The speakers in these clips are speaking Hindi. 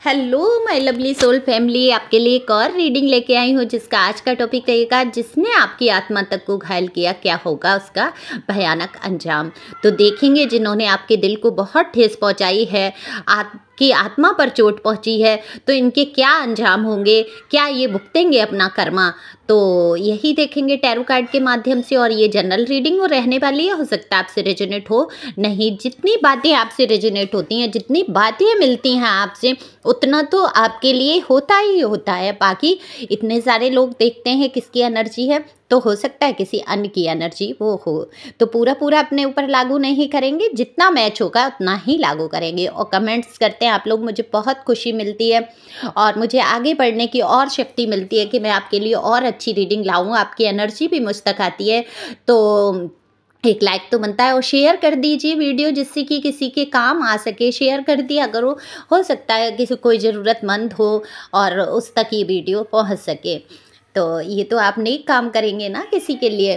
Hello my lovely soul family, आपके लिए एक और रीडिंग लेके आई हूँ जिसका आज का टॉपिक रहेगा जिसने आपकी आत्मा तक को घायल किया क्या होगा उसका भयानक अंजाम। तो देखेंगे जिन्होंने आपके दिल को बहुत ठेस पहुँचाई है, आपकी आत्मा पर चोट पहुँची है, तो इनके क्या अंजाम होंगे, क्या ये भुगतेंगे अपना कर्मा। तो यही देखेंगे टैरो कार्ड के माध्यम से। और ये जनरल रीडिंग वो रहने वाली है, हो सकता है आपसे रेजोनेट हो नहीं। जितनी बातें आपसे रेजोनेट होती हैं, जितनी बातें मिलती हैं आपसे, उतना तो आपके लिए होता ही होता है। बाकी इतने सारे लोग देखते हैं किसकी एनर्जी है, तो हो सकता है किसी अन्य की एनर्जी वो हो, तो पूरा पूरा अपने ऊपर लागू नहीं करेंगे, जितना मैच होगा उतना ही लागू करेंगे। और कमेंट्स करते हैं आप लोग, मुझे बहुत खुशी मिलती है और मुझे आगे बढ़ने की और शक्ति मिलती है कि मैं आपके लिए और अच्छी रीडिंग लाऊं। आपकी एनर्जी भी मुझ तक आती है, तो एक लाइक तो बनता है और शेयर कर दीजिए वीडियो, जिससे कि किसी के काम आ सके। शेयर कर दिया करो, हो सकता है किसी कोई ज़रूरतमंद हो और उस तक ये वीडियो पहुंच सके। तो ये तो आप नेक काम करेंगे ना किसी के लिए।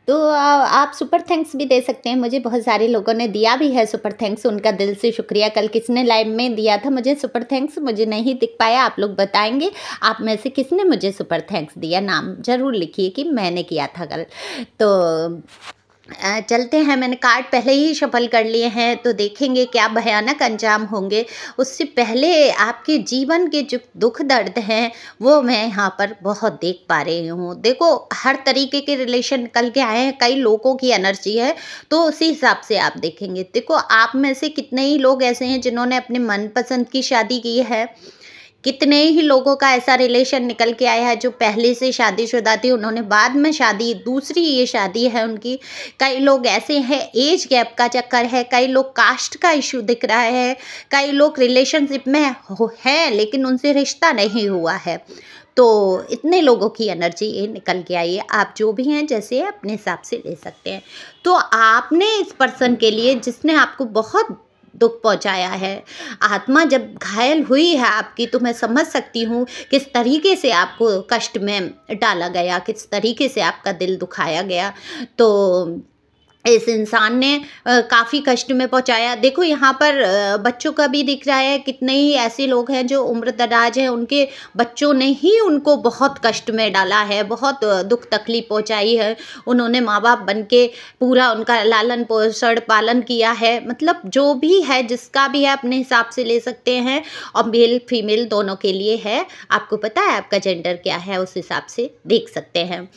तो आप सुपर थैंक्स भी दे सकते हैं। मुझे बहुत सारे लोगों ने दिया भी है सुपर थैंक्स, उनका दिल से शुक्रिया। कल किसने लाइव में दिया था मुझे सुपर थैंक्स, मुझे नहीं दिख पाया, आप लोग बताएंगे आप में से किसने मुझे सुपर थैंक्स दिया। नाम ज़रूर लिखिए कि मैंने किया था कल। तो चलते हैं, मैंने कार्ड पहले ही शफल कर लिए हैं, तो देखेंगे क्या भयानक अंजाम होंगे। उससे पहले आपके जीवन के जो दुख दर्द हैं वो मैं यहाँ पर बहुत देख पा रही हूँ। देखो, हर तरीके के रिलेशन निकल के आए हैं, कई लोगों की एनर्जी है, तो उसी हिसाब से आप देखेंगे। देखो, आप में से कितने ही लोग ऐसे हैं जिन्होंने अपने मनपसंद की शादी की है, कितने ही लोगों का ऐसा रिलेशन निकल के आया है जो पहले से शादीशुदा थी, उन्होंने बाद में शादी, दूसरी ये शादी है उनकी। कई लोग ऐसे हैं, एज गैप का चक्कर है, कई लोग कास्ट का इशू दिख रहा है, कई लोग रिलेशनशिप में हैं लेकिन उनसे रिश्ता नहीं हुआ है। तो इतने लोगों की एनर्जी ये निकल के आई है। आप जो भी हैं जैसे अपने हिसाब से ले सकते हैं। तो आपने इस पर्सन के लिए जिसने आपको बहुत दुख पहुंचाया है, आत्मा जब घायल हुई है आपकी, तो मैं समझ सकती हूँ किस तरीके से आपको कष्ट में डाला गया, किस तरीके से आपका दिल दुखाया गया। तो इस इंसान ने काफ़ी कष्ट में पहुंचाया। देखो, यहाँ पर बच्चों का भी दिख रहा है, कितने ही ऐसे लोग हैं जो उम्र दराज हैं, उनके बच्चों ने ही उनको बहुत कष्ट में डाला है, बहुत दुख तकलीफ पहुंचाई है। उन्होंने माँ बाप बन के पूरा उनका लालन पोषण पालन किया है। मतलब जो भी है, जिसका भी है, अपने हिसाब से ले सकते हैं, और मेल फीमेल दोनों के लिए है। आपको पता है आपका जेंडर क्या है, उस हिसाब से देख सकते हैं।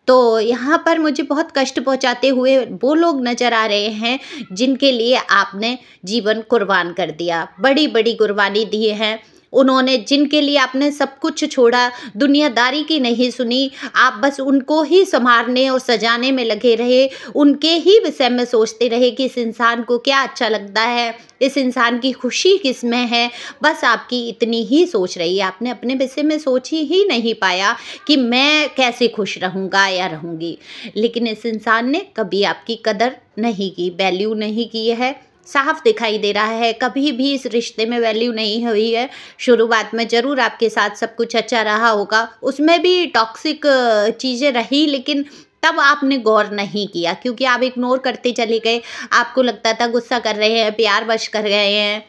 तो यहाँ पर मुझे बहुत कष्ट पहुँचाते हुए वो लोग नज़र आ रहे हैं जिनके लिए आपने जीवन कुर्बान कर दिया, बड़ी बड़ी कुर्बानी दी है उन्होंने, जिनके लिए आपने सब कुछ छोड़ा, दुनियादारी की नहीं सुनी, आप बस उनको ही संवारने और सजाने में लगे रहे, उनके ही विषय में सोचते रहे कि इस इंसान को क्या अच्छा लगता है, इस इंसान की खुशी किस में है, बस आपकी इतनी ही सोच रही है। आपने अपने विषय में सोच ही नहीं पाया कि मैं कैसे खुश रहूँगा या रहूँगी। लेकिन इस इंसान ने कभी आपकी कदर नहीं की, वैल्यू नहीं की है, साफ दिखाई दे रहा है। कभी भी इस रिश्ते में वैल्यू नहीं हुई है। शुरुआत में ज़रूर आपके साथ सब कुछ अच्छा रहा होगा, उसमें भी टॉक्सिक चीज़ें रही, लेकिन तब आपने गौर नहीं किया क्योंकि आप इग्नोर करते चले गए। आपको लगता था गुस्सा कर रहे हैं, प्यार वश कर गए हैं,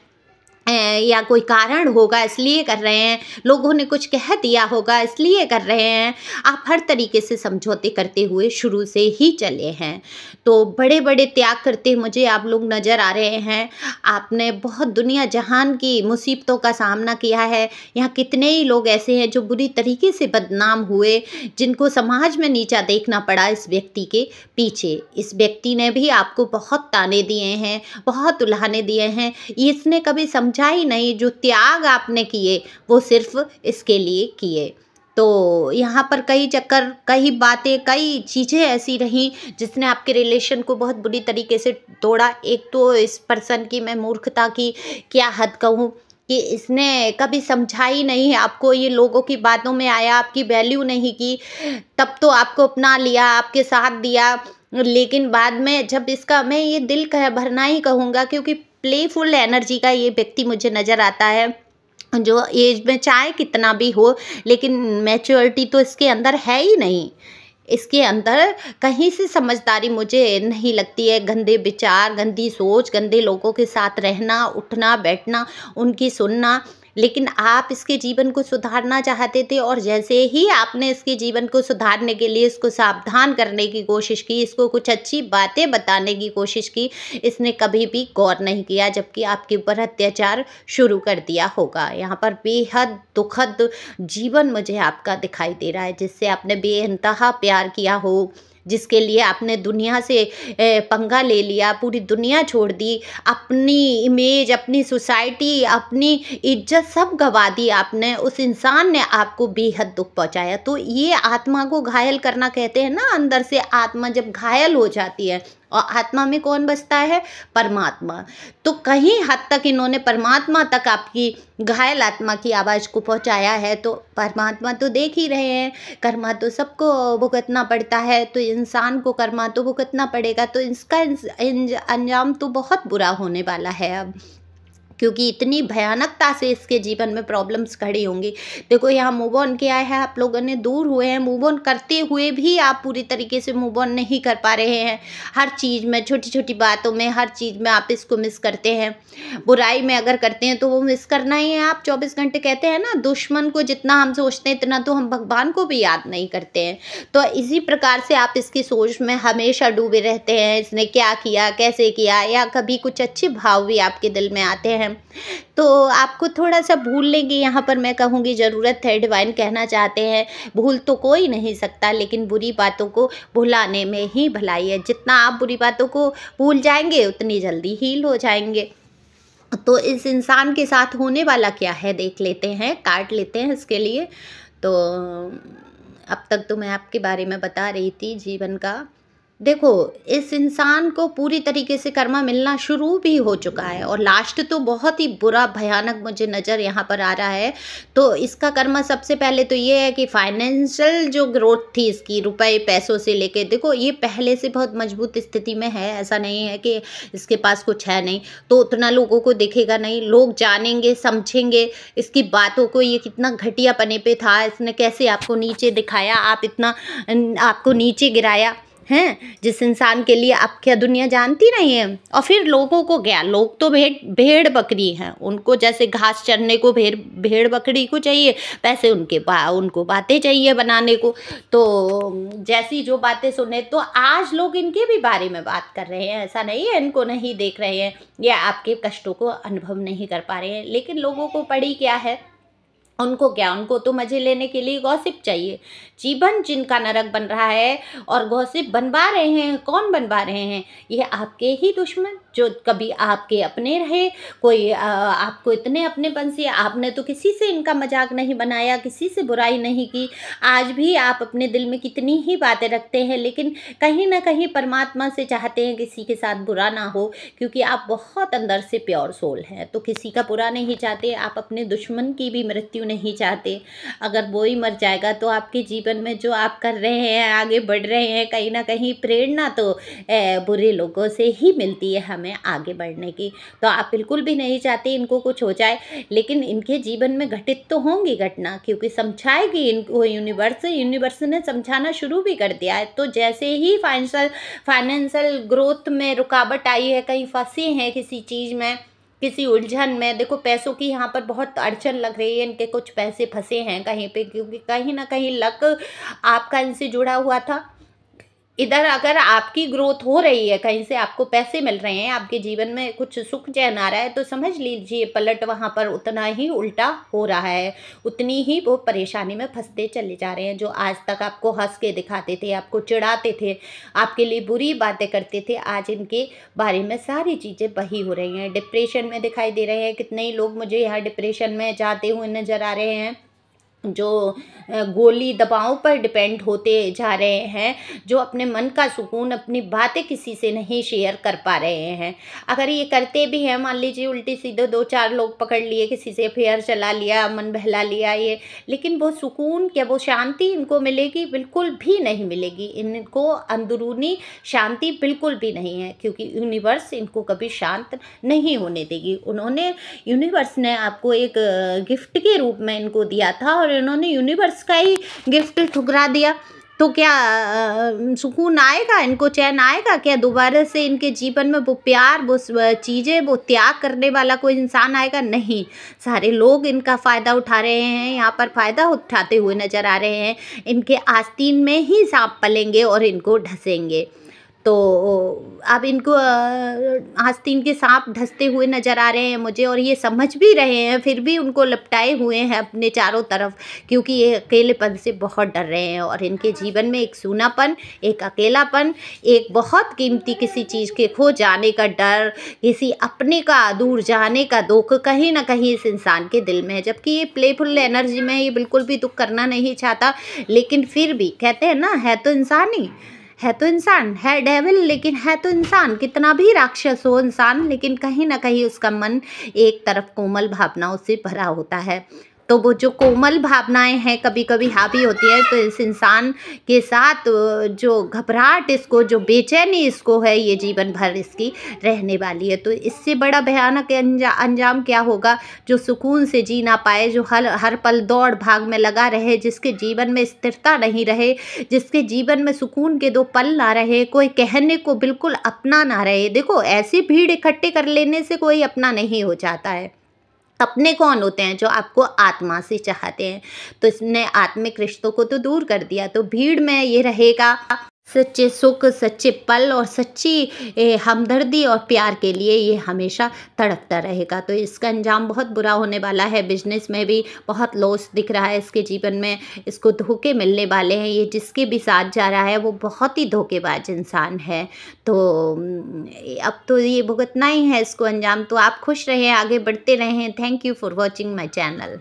या कोई कारण होगा इसलिए कर रहे हैं, लोगों ने कुछ कह दिया होगा इसलिए कर रहे हैं। आप हर तरीके से समझौते करते हुए शुरू से ही चले हैं। तो बड़े बड़े त्याग करते मुझे आप लोग नज़र आ रहे हैं। आपने बहुत दुनिया जहान की मुसीबतों का सामना किया है। यहाँ कितने ही लोग ऐसे हैं जो बुरी तरीके से बदनाम हुए, जिनको समाज में नीचा देखना पड़ा इस व्यक्ति के पीछे। इस व्यक्ति ने भी आपको बहुत ताने दिए हैं, बहुत उल्हाने दिए हैं, इसने कभी समझा ही नहीं। जो त्याग आपने किए वो सिर्फ इसके लिए किए। तो यहाँ पर कई चक्कर, कई बातें, कई चीज़ें ऐसी रहीं जिसने आपके रिलेशन को बहुत बुरी तरीके से तोड़ा। एक तो इस पर्सन की मैं मूर्खता की क्या हद कहूँ कि इसने कभी समझा ही नहीं आपको, ये लोगों की बातों में आया, आपकी वैल्यू नहीं की, तब तो आपको अपना लिया, आपके साथ दिया, लेकिन बाद में जब इसका, मैं ये दिल भरना ही कहूँगा क्योंकि प्लेफुल एनर्जी का ये व्यक्ति मुझे नज़र आता है, जो एज में चाहे कितना भी हो, लेकिन मैच्योरिटी तो इसके अंदर है ही नहीं। इसके अंदर कहीं से समझदारी मुझे नहीं लगती है। गंदे विचार, गंदी सोच, गंदे लोगों के साथ रहना, उठना बैठना, उनकी सुनना, लेकिन आप इसके जीवन को सुधारना चाहते थे, और जैसे ही आपने इसके जीवन को सुधारने के लिए इसको सावधान करने की कोशिश की, इसको कुछ अच्छी बातें बताने की कोशिश की, इसने कभी भी गौर नहीं किया, जबकि आपके ऊपर अत्याचार शुरू कर दिया होगा। यहाँ पर बेहद दुखद जीवन मुझे आपका दिखाई दे रहा है, जिससे आपने बेइंतहा प्यार किया हो, जिसके लिए आपने दुनिया से पंगा ले लिया, पूरी दुनिया छोड़ दी, अपनी इमेज, अपनी सोसाइटी, अपनी इज्जत सब गंवा दी आपने। उस इंसान ने आपको बेहद दुख पहुंचाया। तो ये आत्मा को घायल करना कहते हैं ना, अंदर से आत्मा जब घायल हो जाती है, और आत्मा में कौन बसता है? परमात्मा। तो कहीं हद तक इन्होंने परमात्मा तक आपकी घायल आत्मा की आवाज़ को पहुंचाया है, तो परमात्मा तो देख ही रहे हैं। कर्मा तो सबको भुगतना पड़ता है, तो इंसान को कर्मा तो भुगतना पड़ेगा। तो इसका अंजाम तो बहुत बुरा होने वाला है अब, क्योंकि इतनी भयानकता से इसके जीवन में प्रॉब्लम्स खड़ी होंगी। देखो, यहाँ मूव ऑन किया है आप लोगों ने, दूर हुए हैं, मूव ऑन करते हुए भी आप पूरी तरीके से मूव ऑन नहीं कर पा रहे हैं। हर चीज़ में, छोटी छोटी बातों में, हर चीज़ में आप इसको मिस करते हैं। बुराई में अगर करते हैं तो वो मिस करना ही है। आप 24 घंटे कहते हैं ना, दुश्मन को जितना हम सोचते हैं इतना तो हम भगवान को भी याद नहीं करते हैं। तो इसी प्रकार से आप इसकी सोच में हमेशा डूबे रहते हैं, इसने क्या किया, कैसे किया, या कभी कुछ अच्छे भाव भी आपके दिल में आते हैं। तो आपको थोड़ा सा भूलने की यहाँ पर मैं कहूँगी ज़रूरत है। डिवाइन कहना चाहते हैं, भूल तो कोई नहीं सकता, लेकिन बुरी बातों को भुलाने में ही भलाई है। जितना आप बुरी बातों को भूल जाएंगे उतनी जल्दी हील हो जाएंगे। तो इस इंसान के साथ होने वाला क्या है देख लेते हैं, काट लेते हैं इसके लिए। तो अब तक तो मैं आपके बारे में बता रही थी जीवन का। देखो, इस इंसान को पूरी तरीके से कर्मा मिलना शुरू भी हो चुका है, और लास्ट तो बहुत ही बुरा भयानक मुझे नज़र यहाँ पर आ रहा है। तो इसका कर्मा सबसे पहले तो ये है कि फाइनेंशियल जो ग्रोथ थी इसकी, रुपए पैसों से लेके, देखो ये पहले से बहुत मजबूत स्थिति में है। ऐसा नहीं है कि इसके पास कुछ है नहीं, तो उतना लोगों को दिखेगा नहीं, लोग जानेंगे, समझेंगे इसकी बातों को। ये कितना घटिया पने पे था, इसने कैसे आपको नीचे दिखाया, आपको नीचे गिराया हैं। जिस इंसान के लिए आप क्या दुनिया जानती नहीं है। और फिर लोगों को क्या, लोग तो भेड़ बकरी हैं, उनको जैसे घास चरने को भेड़ बकरी को चाहिए, वैसे उनको बातें चाहिए बनाने को। तो जैसी जो बातें सुने, तो आज लोग इनके भी बारे में बात कर रहे हैं। ऐसा नहीं है इनको नहीं देख रहे हैं या आपके कष्टों को अनुभव नहीं कर पा रहे हैं, लेकिन लोगों को पड़ी क्या है, उनको तो मजे लेने के लिए गॉसिप चाहिए। जीवन जिनका नरक बन रहा है और गॉसिप बनवा रहे हैं, कौन बनवा रहे हैं? ये आपके ही दुश्मन, जो कभी आपके अपने रहे। कोई आपको इतने अपनेपन से, आपने तो किसी से इनका मजाक नहीं बनाया, किसी से बुराई नहीं की। आज भी आप अपने दिल में कितनी ही बातें रखते हैं, लेकिन कहीं ना कहीं परमात्मा से चाहते हैं किसी के साथ बुरा ना हो, क्योंकि आप बहुत अंदर से प्योर सोल हैं। तो किसी का बुरा नहीं चाहते, आप अपने दुश्मन की भी मृत्यु नहीं चाहते। अगर वो ही मर जाएगा तो आपके जीवन में जो आप कर रहे हैं, आगे बढ़ रहे हैं, कहीं ना कहीं प्रेरणा तो बुरे लोगों से ही मिलती है हमें आगे बढ़ने की। तो आप बिल्कुल भी नहीं चाहते इनको कुछ हो जाए, लेकिन इनके जीवन में घटित तो होंगी घटना, क्योंकि समझाएगी इनको यूनिवर्स ने समझाना शुरू भी कर दिया है। तो जैसे ही फाइनेंशियल ग्रोथ में रुकावट आई है, कहीं फंसे हैं किसी चीज़ में, किसी उलझन में, देखो पैसों की यहाँ पर बहुत अड़चन लग रही है, इनके कुछ पैसे फंसे हैं कहीं पे, क्योंकि कहीं ना कहीं लक आपका इनसे जुड़ा हुआ था। इधर अगर आपकी ग्रोथ हो रही है, कहीं से आपको पैसे मिल रहे हैं, आपके जीवन में कुछ सुख चैन आ रहा है, तो समझ लीजिए पलट वहाँ पर उतना ही उल्टा हो रहा है, उतनी ही वो परेशानी में फंसते चले जा रहे हैं। जो आज तक आपको हंस के दिखाते थे, आपको चिढ़ाते थे, आपके लिए बुरी बातें करते थे, आज इनके बारे में सारी चीज़ें बही हो रही हैं। डिप्रेशन में दिखाई दे रहे हैं। कितने ही लोग मुझे यहाँ डिप्रेशन में जाते हुए नज़र आ रहे हैं, जो गोली दवाओं पर डिपेंड होते जा रहे हैं, जो अपने मन का सुकून, अपनी बातें किसी से नहीं शेयर कर पा रहे हैं। अगर ये करते भी हैं, मान लीजिए उल्टे सीधे 2-4 लोग पकड़ लिए, किसी से अफेयर चला लिया, मन बहला लिया ये, लेकिन वो सुकून क्या, वो शांति इनको मिलेगी? बिल्कुल भी नहीं मिलेगी। इनको अंदरूनी शांति बिल्कुल भी नहीं है, क्योंकि यूनिवर्स इनको कभी शांत नहीं होने देगी। यूनिवर्स ने आपको एक गिफ्ट के रूप में इनको दिया था, और इन्होंने यूनिवर्स का ही गिफ्ट ठुकरा दिया। तो क्या सुकून आएगा, इनको चैन आएगा क्या? दोबारा से इनके जीवन में वो प्यार, वो चीज़ें, वो त्याग करने वाला कोई इंसान आएगा? नहीं। सारे लोग इनका फ़ायदा उठा रहे हैं, यहाँ पर फ़ायदा उठाते हुए नज़र आ रहे हैं। इनके आस्तीन में ही सांप पलेंगे और इनको ढसेंगे। तो अब इनको आस्तीन के सांप ढसते हुए नज़र आ रहे हैं मुझे, और ये समझ भी रहे हैं, फिर भी उनको लपटाए हुए हैं अपने चारों तरफ, क्योंकि ये अकेलेपन से बहुत डर रहे हैं। और इनके जीवन में एक सूनापन, एक अकेलापन, एक बहुत कीमती किसी चीज़ के खो जाने का डर, किसी अपने का दूर जाने का दुख कहीं ना कहीं इस इंसान के दिल में है। जबकि ये प्लेफुल एनर्जी में, ये बिल्कुल भी दुख करना नहीं चाहता, लेकिन फिर भी कहते हैं ना, है तो इंसान ही, है तो इंसान, है डेविल लेकिन है तो इंसान। कितना भी राक्षस हो इंसान, लेकिन कहीं ना कहीं उसका मन एक तरफ कोमल भावनाओं से भरा होता है। तो वो जो कोमल भावनाएं हैं कभी कभी हावी होती है, तो इस इंसान के साथ जो घबराहट इसको, जो बेचैनी इसको है, ये जीवन भर इसकी रहने वाली है। तो इससे बड़ा भयानक अंजाम क्या होगा? जो सुकून से जी ना पाए, जो हर पल दौड़ भाग में लगा रहे, जिसके जीवन में स्थिरता नहीं रहे, जिसके जीवन में सुकून के 2 पल ना रहे, कोई कहने को बिल्कुल अपना ना रहे। देखो, ऐसी भीड़ इकट्ठे कर लेने से कोई अपना नहीं हो जाता है। अपने कौन होते हैं? जो आपको आत्मा से चाहते हैं। तो इसने आत्मिक रिश्तों को तो दूर कर दिया, तो भीड़ में ये रहेगा सच्चे सुख, सच्चे पल और सच्ची हमदर्दी और प्यार के लिए ये हमेशा तड़पता रहेगा। तो इसका अंजाम बहुत बुरा होने वाला है। बिजनेस में भी बहुत लॉस दिख रहा है इसके जीवन में, इसको धोखे मिलने वाले हैं। ये जिसके भी साथ जा रहा है वो बहुत ही धोखेबाज इंसान है। तो अब तो ये भुगतना ही है इसको अंजाम। तो आप खुश रहें, आगे बढ़ते रहें। Thank you for watching my channel.